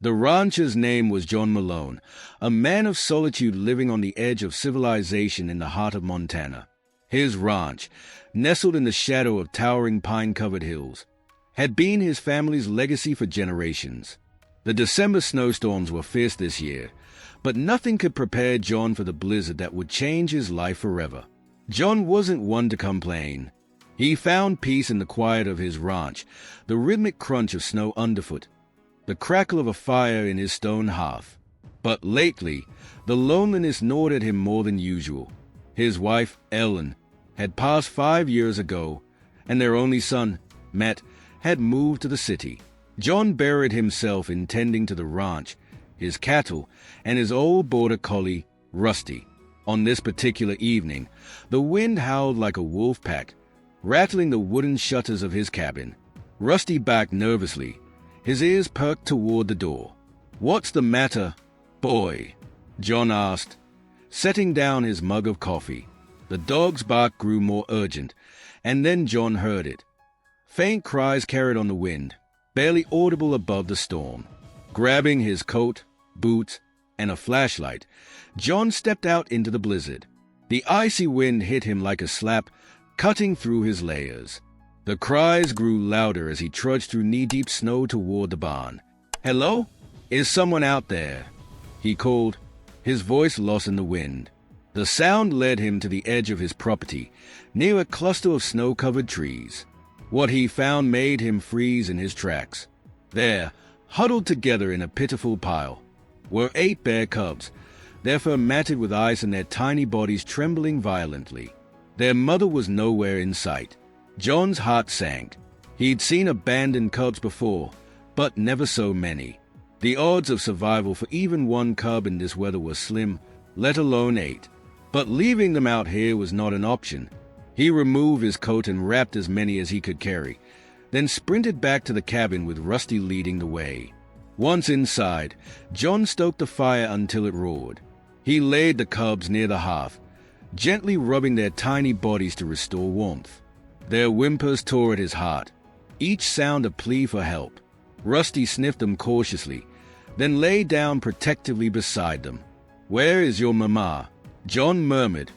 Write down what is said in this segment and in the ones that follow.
The rancher's name was John Malone, a man of solitude living on the edge of civilization in the heart of Montana. His ranch, nestled in the shadow of towering pine-covered hills, had been his family's legacy for generations. The December snowstorms were fierce this year, but nothing could prepare John for the blizzard that would change his life forever. John wasn't one to complain. He found peace in the quiet of his ranch, the rhythmic crunch of snow underfoot, the crackle of a fire in his stone hearth. But lately, the loneliness gnawed at him more than usual. His wife, Ellen, had passed 5 years ago, and their only son, Matt, had moved to the city. John buried himself in tending to the ranch, his cattle, and his old border collie, Rusty. On this particular evening, the wind howled like a wolf pack, rattling the wooden shutters of his cabin. Rusty backed nervously, his ears perked toward the door. "What's the matter, boy?" John asked, setting down his mug of coffee. The dog's bark grew more urgent, and then John heard it. Faint cries carried on the wind, barely audible above the storm. Grabbing his coat, boots, and a flashlight, John stepped out into the blizzard. The icy wind hit him like a slap, cutting through his layers. The cries grew louder as he trudged through knee-deep snow toward the barn. "Hello? Is someone out there?" he called, his voice lost in the wind. The sound led him to the edge of his property, near a cluster of snow-covered trees. What he found made him freeze in his tracks. There, huddled together in a pitiful pile, were 8 bear cubs, their fur matted with ice and their tiny bodies trembling violently. Their mother was nowhere in sight. John's heart sank. He'd seen abandoned cubs before, but never so many. The odds of survival for even one cub in this weather were slim, let alone 8. But leaving them out here was not an option. He removed his coat and wrapped as many as he could carry, then sprinted back to the cabin with Rusty leading the way. Once inside, John stoked the fire until it roared. He laid the cubs near the hearth, gently rubbing their tiny bodies to restore warmth. Their whimpers tore at his heart, each sound a plea for help. Rusty sniffed them cautiously, then lay down protectively beside them. "Where is your mama?" John murmured,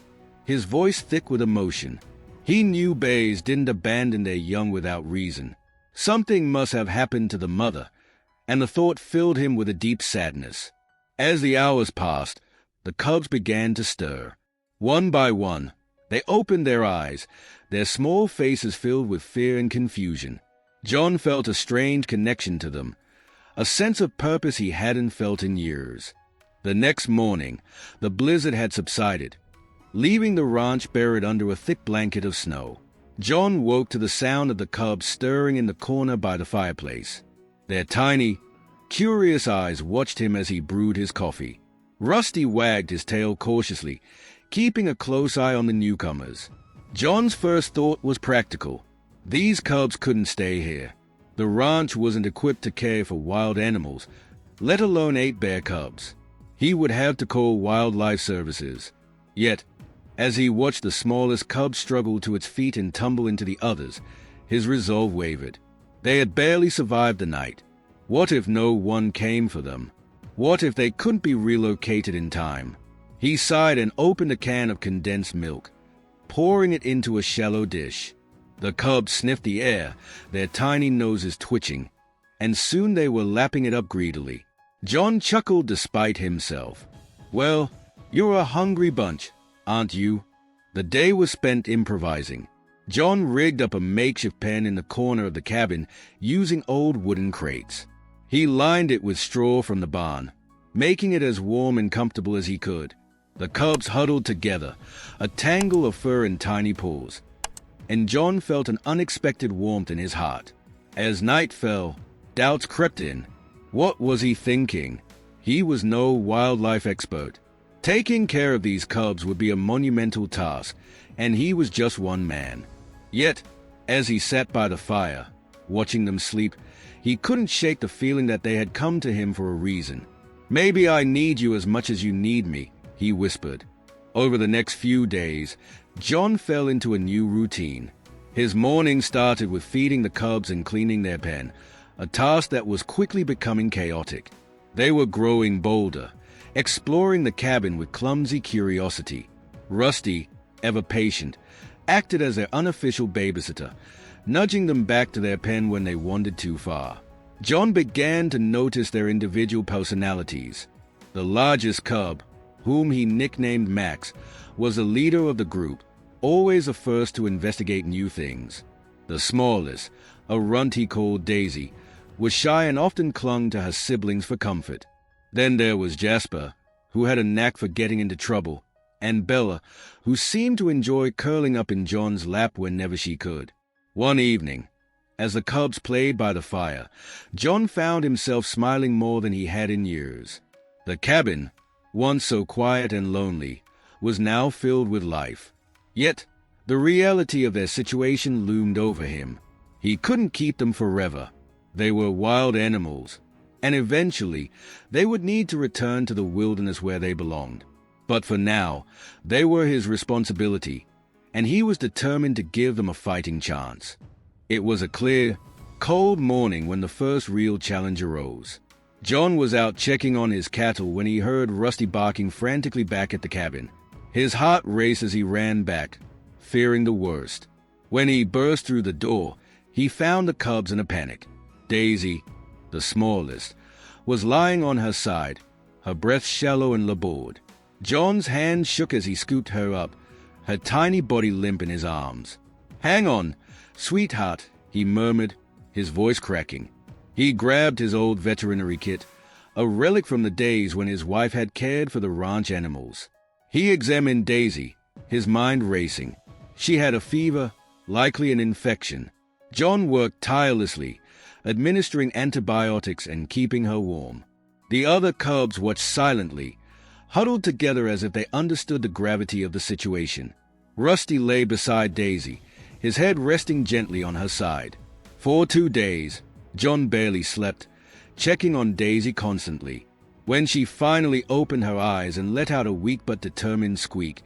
his voice thick with emotion. He knew bears didn't abandon their young without reason. Something must have happened to the mother, and the thought filled him with a deep sadness. As the hours passed, the cubs began to stir. One by one, they opened their eyes, their small faces filled with fear and confusion. John felt a strange connection to them, a sense of purpose he hadn't felt in years. The next morning, the blizzard had subsided, leaving the ranch buried under a thick blanket of snow. John woke to the sound of the cubs stirring in the corner by the fireplace. Their tiny, curious eyes watched him as he brewed his coffee. Rusty wagged his tail cautiously, keeping a close eye on the newcomers. John's first thought was practical. These cubs couldn't stay here. The ranch wasn't equipped to care for wild animals, let alone 8 bear cubs. He would have to call wildlife services. Yet, as he watched the smallest cub struggle to its feet and tumble into the others, his resolve wavered. They had barely survived the night. What if no one came for them? What if they couldn't be relocated in time? He sighed and opened a can of condensed milk, pouring it into a shallow dish. The cubs sniffed the air, their tiny noses twitching, and soon they were lapping it up greedily. John chuckled despite himself. "Well, you're a hungry bunch, aren't you?" The day was spent improvising. John rigged up a makeshift pen in the corner of the cabin using old wooden crates. He lined it with straw from the barn, making it as warm and comfortable as he could. The cubs huddled together, a tangle of fur and tiny paws, and John felt an unexpected warmth in his heart. As night fell, doubts crept in. What was he thinking? He was no wildlife expert. Taking care of these cubs would be a monumental task, and he was just one man. Yet, as he sat by the fire, watching them sleep, he couldn't shake the feeling that they had come to him for a reason. "Maybe I need you as much as you need me," he whispered. Over the next few days, John fell into a new routine. His morning started with feeding the cubs and cleaning their pen, a task that was quickly becoming chaotic. They were growing bolder, exploring the cabin with clumsy curiosity. Rusty, ever patient, acted as their unofficial babysitter, nudging them back to their pen when they wandered too far. John began to notice their individual personalities. The largest cub, whom he nicknamed Max, was the leader of the group, always the first to investigate new things. The smallest, a runt he called Daisy, was shy and often clung to her siblings for comfort. Then there was Jasper, who had a knack for getting into trouble, and Bella, who seemed to enjoy curling up in John's lap whenever she could. One evening, as the cubs played by the fire, John found himself smiling more than he had in years. The cabin, once so quiet and lonely, was now filled with life. Yet, the reality of their situation loomed over him. He couldn't keep them forever. They were wild animals, and eventually they would need to return to the wilderness where they belonged. But for now, they were his responsibility, and he was determined to give them a fighting chance. It was a clear, cold morning when the first real challenge arose. John was out checking on his cattle when he heard Rusty barking frantically back at the cabin. His heart raced as he ran back, fearing the worst. When he burst through the door, he found the cubs in a panic. Daisy, the smallest, was lying on her side, her breath shallow and labored. John's hand shook as he scooped her up, her tiny body limp in his arms. "Hang on, sweetheart," he murmured, his voice cracking. He grabbed his old veterinary kit, a relic from the days when his wife had cared for the ranch animals. He examined Daisy, his mind racing. She had a fever, likely an infection. John worked tirelessly, administering antibiotics and keeping her warm. The other cubs watched silently, huddled together as if they understood the gravity of the situation. Rusty lay beside Daisy, his head resting gently on her side. For 2 days, John barely slept, checking on Daisy constantly. When she finally opened her eyes and let out a weak but determined squeak,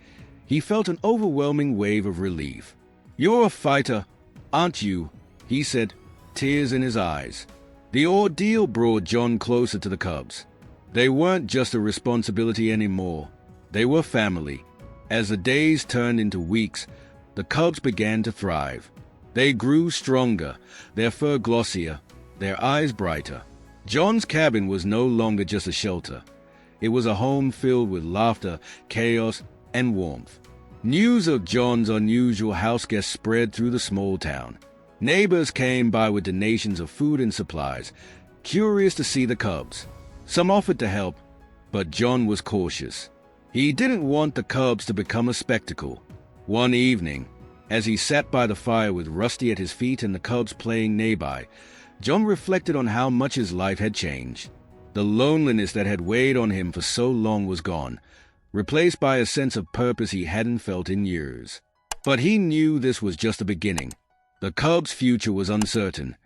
he felt an overwhelming wave of relief. "You're a fighter, aren't you?" he said, tears in his eyes. The ordeal brought John closer to the cubs. They weren't just a responsibility anymore. They were family. As the days turned into weeks, the cubs began to thrive. They grew stronger, their fur glossier, their eyes brighter. John's cabin was no longer just a shelter. It was a home filled with laughter, chaos, and warmth. News of John's unusual house guest spread through the small town. Neighbors came by with donations of food and supplies, curious to see the cubs. Some offered to help, but John was cautious. He didn't want the cubs to become a spectacle. One evening, as he sat by the fire with Rusty at his feet and the cubs playing nearby, John reflected on how much his life had changed. The loneliness that had weighed on him for so long was gone, replaced by a sense of purpose he hadn't felt in years. But he knew this was just the beginning. The cubs' future was uncertain,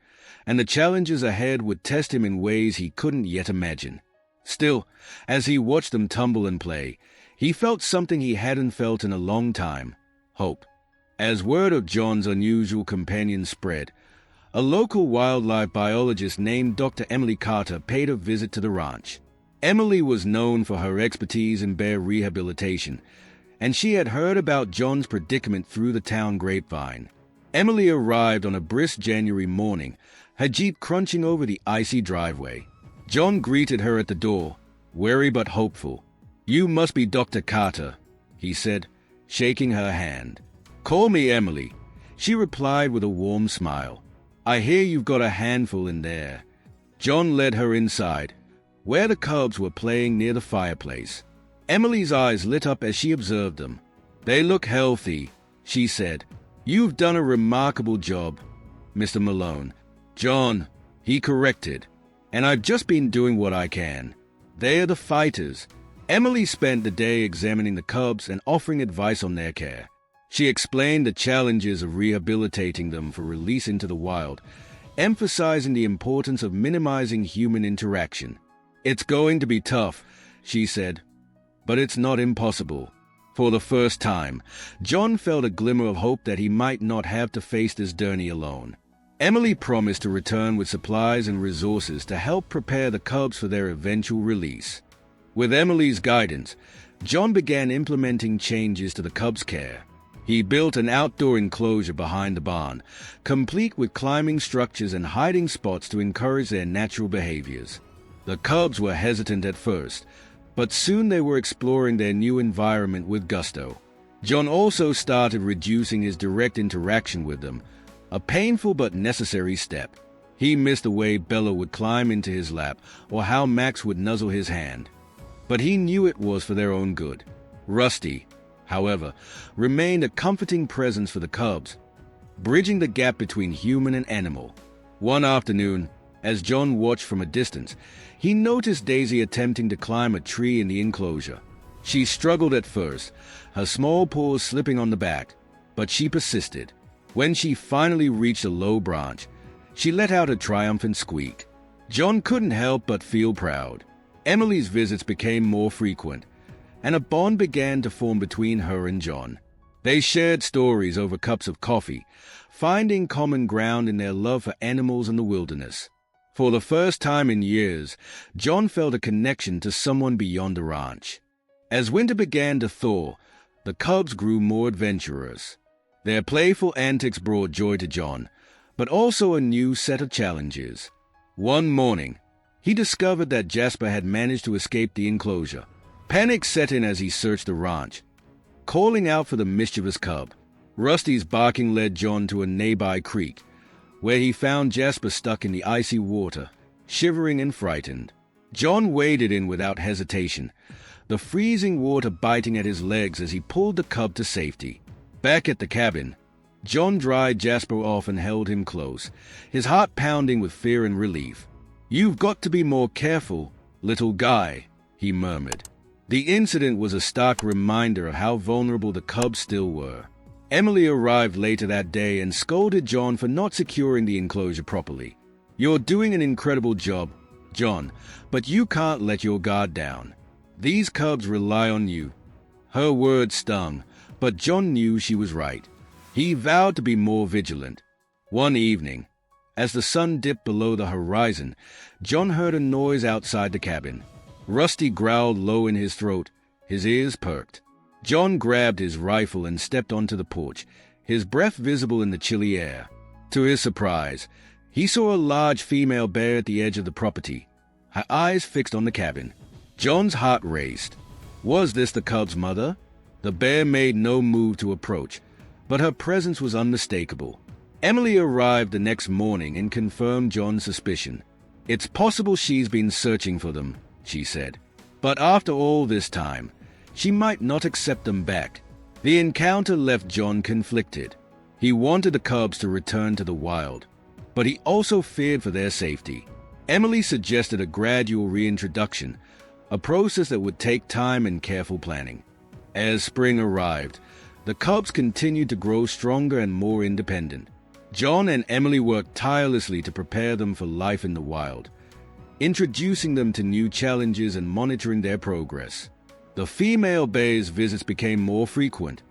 and the challenges ahead would test him in ways he couldn't yet imagine. Still, as he watched them tumble and play, he felt something he hadn't felt in a long time: hope. As word of John's unusual companion spread, a local wildlife biologist named Dr. Emily Carter paid a visit to the ranch. Emily was known for her expertise in bear rehabilitation, and she had heard about John's predicament through the town grapevine. Emily arrived on a brisk January morning, her Jeep crunching over the icy driveway. John greeted her at the door, wary but hopeful. "You must be Dr. Carter," he said, shaking her hand. "Call me Emily," she replied with a warm smile. "I hear you've got a handful in there." John led her inside, where the cubs were playing near the fireplace. Emily's eyes lit up as she observed them. "They look healthy," she said. "You've done a remarkable job, Mr. Malone." "John," he corrected, "and I've just been doing what I can. They're the fighters." Emily spent the day examining the cubs and offering advice on their care. She explained the challenges of rehabilitating them for release into the wild, emphasizing the importance of minimizing human interaction. "It's going to be tough," she said, "but it's not impossible." For the first time, John felt a glimmer of hope that he might not have to face this journey alone. Emily promised to return with supplies and resources to help prepare the cubs for their eventual release. With Emily's guidance, John began implementing changes to the cubs' care. He built an outdoor enclosure behind the barn, complete with climbing structures and hiding spots to encourage their natural behaviors. The cubs were hesitant at first, but soon they were exploring their new environment with gusto. John also started reducing his direct interaction with them, a painful but necessary step. He missed the way Bella would climb into his lap or how Max would nuzzle his hand. But he knew it was for their own good. Rusty, however, remained a comforting presence for the cubs, bridging the gap between human and animal. One afternoon, as John watched from a distance, he noticed Daisy attempting to climb a tree in the enclosure. She struggled at first, her small paws slipping on the back, but she persisted. When she finally reached a low branch, she let out a triumphant squeak. John couldn't help but feel proud. Emily's visits became more frequent, and a bond began to form between her and John. They shared stories over cups of coffee, finding common ground in their love for animals and the wilderness. For the first time in years, John felt a connection to someone beyond the ranch. As winter began to thaw, the cubs grew more adventurous. Their playful antics brought joy to John, but also a new set of challenges. One morning, he discovered that Jasper had managed to escape the enclosure. Panic set in as he searched the ranch, calling out for the mischievous cub. Rusty's barking led John to a nearby creek, where he found Jasper stuck in the icy water, shivering and frightened. John waded in without hesitation, the freezing water biting at his legs as he pulled the cub to safety. Back at the cabin, John dried Jasper off and held him close, his heart pounding with fear and relief. "You've got to be more careful, little guy," he murmured. The incident was a stark reminder of how vulnerable the cubs still were. Emily arrived later that day and scolded John for not securing the enclosure properly. "You're doing an incredible job, John, but you can't let your guard down. These cubs rely on you." Her words stung, but John knew she was right. He vowed to be more vigilant. One evening, as the sun dipped below the horizon, John heard a noise outside the cabin. Rusty growled low in his throat, his ears perked. John grabbed his rifle and stepped onto the porch, his breath visible in the chilly air. To his surprise, he saw a large female bear at the edge of the property, her eyes fixed on the cabin. John's heart raced. Was this the cub's mother? The bear made no move to approach, but her presence was unmistakable. Emily arrived the next morning and confirmed John's suspicion. "It's possible she's been searching for them," she said. "But after all this time, she might not accept them back." The encounter left John conflicted. He wanted the cubs to return to the wild, but he also feared for their safety. Emily suggested a gradual reintroduction, a process that would take time and careful planning. As spring arrived, the cubs continued to grow stronger and more independent. John and Emily worked tirelessly to prepare them for life in the wild, introducing them to new challenges and monitoring their progress. The female bear's visits became more frequent,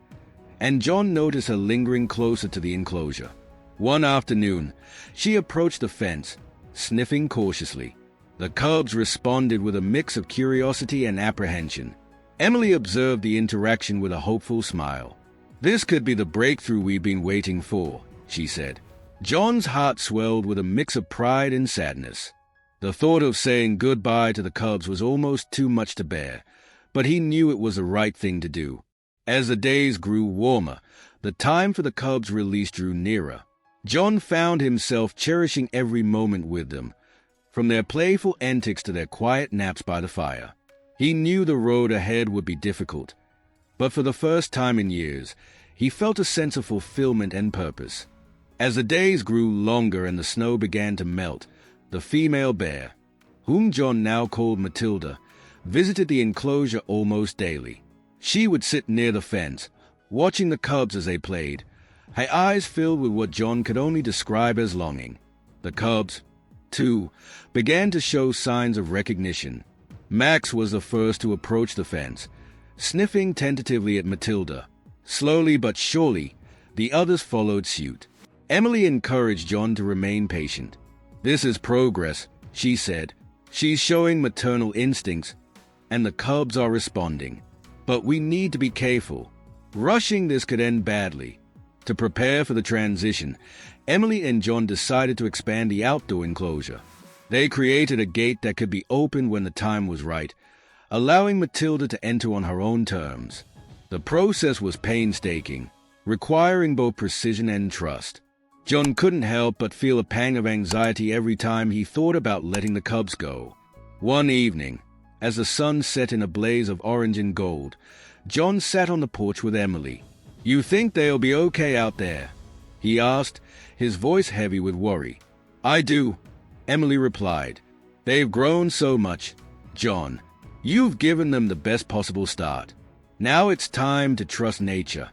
and John noticed her lingering closer to the enclosure. One afternoon, she approached the fence, sniffing cautiously. The cubs responded with a mix of curiosity and apprehension. Emily observed the interaction with a hopeful smile. "This could be the breakthrough we've been waiting for," she said. John's heart swelled with a mix of pride and sadness. The thought of saying goodbye to the cubs was almost too much to bear, but he knew it was the right thing to do. As the days grew warmer, the time for the cubs' release drew nearer. John found himself cherishing every moment with them, from their playful antics to their quiet naps by the fire. He knew the road ahead would be difficult, but for the first time in years, he felt a sense of fulfillment and purpose. As the days grew longer and the snow began to melt, the female bear, whom John now called Matilda, visited the enclosure almost daily. She would sit near the fence, watching the cubs as they played, her eyes filled with what John could only describe as longing. The cubs, too, began to show signs of recognition. Max was the first to approach the fence, sniffing tentatively at Matilda. Slowly but surely, the others followed suit. Emily encouraged John to remain patient. "This is progress," she said. "She's showing maternal instincts, and the cubs are responding. But we need to be careful. Rushing this could end badly." To prepare for the transition, Emily and John decided to expand the outdoor enclosure. They created a gate that could be opened when the time was right, allowing Matilda to enter on her own terms. The process was painstaking, requiring both precision and trust. John couldn't help but feel a pang of anxiety every time he thought about letting the cubs go. One evening, as the sun set in a blaze of orange and gold, John sat on the porch with Emily. "You think they'll be okay out there?" he asked, his voice heavy with worry. "I do," Emily replied. "They've grown so much. John, you've given them the best possible start. Now it's time to trust nature."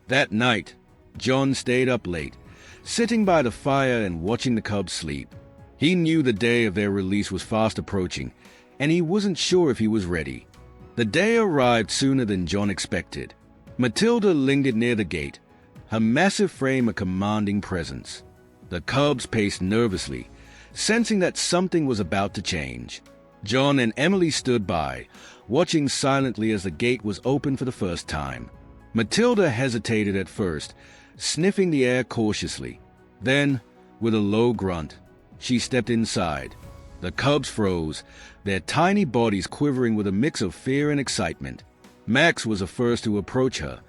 That night, John stayed up late, sitting by the fire and watching the cubs sleep. He knew the day of their release was fast approaching, and he wasn't sure if he was ready. The day arrived sooner than John expected. Matilda lingered near the gate, her massive frame a commanding presence. The cubs paced nervously, sensing that something was about to change. John and Emily stood by, watching silently as the gate was opened for the first time. Matilda hesitated at first, sniffing the air cautiously. Then, with a low grunt, she stepped inside. The cubs froze, their tiny bodies quivering with a mix of fear and excitement. Max was the first to approach her,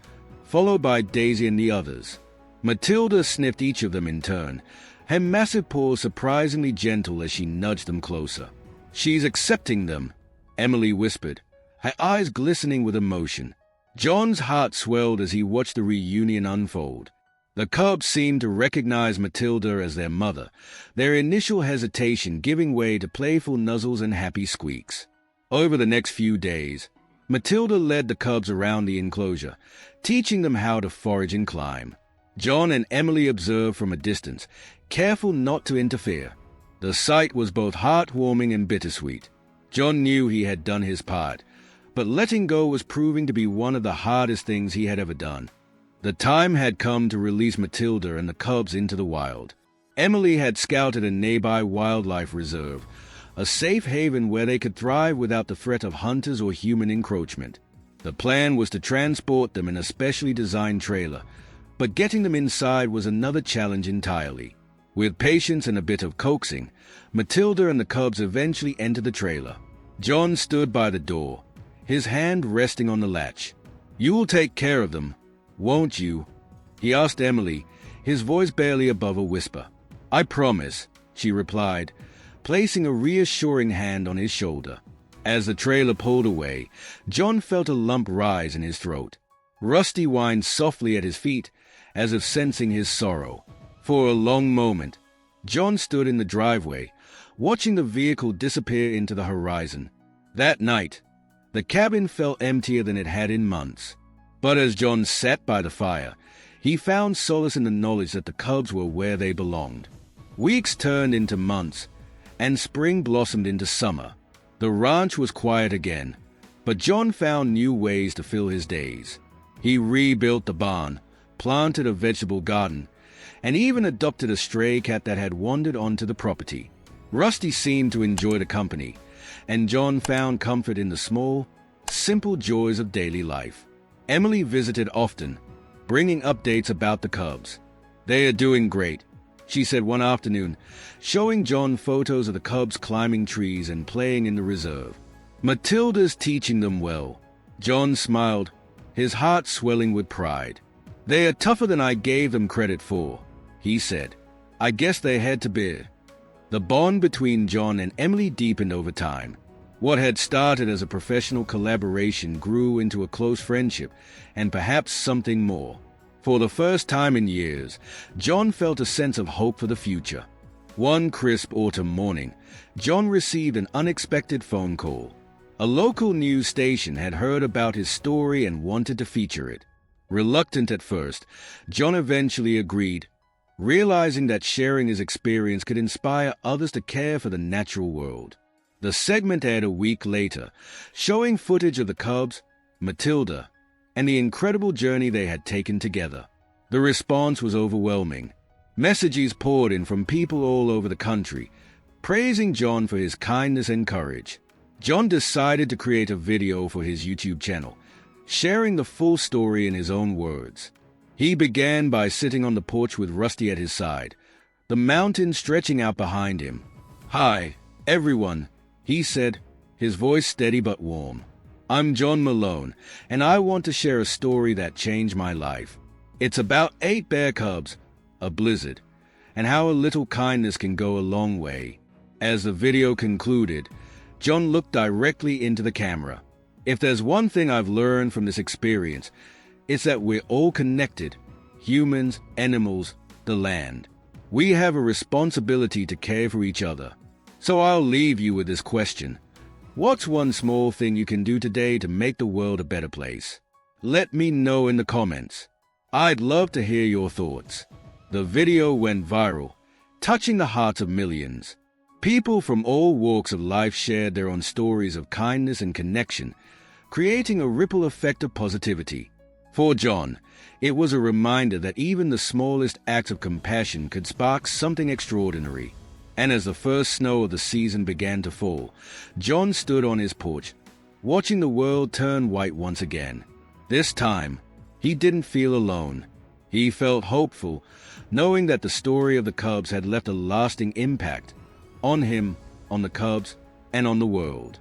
followed by Daisy and the others. Matilda sniffed each of them in turn, her massive paws surprisingly gentle as she nudged them closer. "She's accepting them," Emily whispered, her eyes glistening with emotion. John's heart swelled as he watched the reunion unfold. The cubs seemed to recognize Matilda as their mother, their initial hesitation giving way to playful nuzzles and happy squeaks. Over the next few days, Matilda led the cubs around the enclosure, teaching them how to forage and climb. John and Emily observed from a distance, careful not to interfere. The sight was both heartwarming and bittersweet. John knew he had done his part, but letting go was proving to be one of the hardest things he had ever done. The time had come to release Matilda and the cubs into the wild. Emily had scouted a nearby wildlife reserve, a safe haven where they could thrive without the threat of hunters or human encroachment. The plan was to transport them in a specially designed trailer, but getting them inside was another challenge entirely. With patience and a bit of coaxing, Matilda and the cubs eventually entered the trailer. John stood by the door, his hand resting on the latch. "You'll take care of them, won't you?" he asked Emily, his voice barely above a whisper. "I promise," she replied, placing a reassuring hand on his shoulder. As the trailer pulled away, John felt a lump rise in his throat. Rusty whined softly at his feet, as if sensing his sorrow. For a long moment, John stood in the driveway, watching the vehicle disappear into the horizon. That night, the cabin felt emptier than it had in months. But as John sat by the fire, he found solace in the knowledge that the cubs were where they belonged. Weeks turned into months, and spring blossomed into summer. The ranch was quiet again, but John found new ways to fill his days. He rebuilt the barn, planted a vegetable garden, and even adopted a stray cat that had wandered onto the property. Rusty seemed to enjoy the company, and John found comfort in the small, simple joys of daily life. Emily visited often, bringing updates about the cubs. "They are doing great," she said one afternoon, showing John photos of the cubs climbing trees and playing in the reserve. "Matilda's teaching them well." John smiled, his heart swelling with pride. "They are tougher than I gave them credit for," he said. "I guess they had to be." The bond between John and Emily deepened over time. What had started as a professional collaboration grew into a close friendship, and perhaps something more. For the first time in years, John felt a sense of hope for the future. One crisp autumn morning, John received an unexpected phone call. A local news station had heard about his story and wanted to feature it. Reluctant at first, John eventually agreed, realizing that sharing his experience could inspire others to care for the natural world. The segment aired a week later, showing footage of the cubs, Matilda, and the incredible journey they had taken together. The response was overwhelming. Messages poured in from people all over the country, praising John for his kindness and courage. John decided to create a video for his YouTube channel, sharing the full story in his own words. He began by sitting on the porch with Rusty at his side, the mountain stretching out behind him. "Hi, everyone," he said, his voice steady but warm. "I'm John Malone, and I want to share a story that changed my life. It's about 8 bear cubs, a blizzard, and how a little kindness can go a long way." As the video concluded, John looked directly into the camera. "If there's one thing I've learned from this experience, it's that we're all connected. Humans, animals, the land. We have a responsibility to care for each other. So I'll leave you with this question. What's one small thing you can do today to make the world a better place? Let me know in the comments. I'd love to hear your thoughts." The video went viral, touching the hearts of millions. People from all walks of life shared their own stories of kindness and connection, creating a ripple effect of positivity. For John, it was a reminder that even the smallest acts of compassion could spark something extraordinary. And as the first snow of the season began to fall, John stood on his porch, watching the world turn white once again. This time, he didn't feel alone. He felt hopeful, knowing that the story of the Cubs had left a lasting impact on him, on the Cubs, and on the world.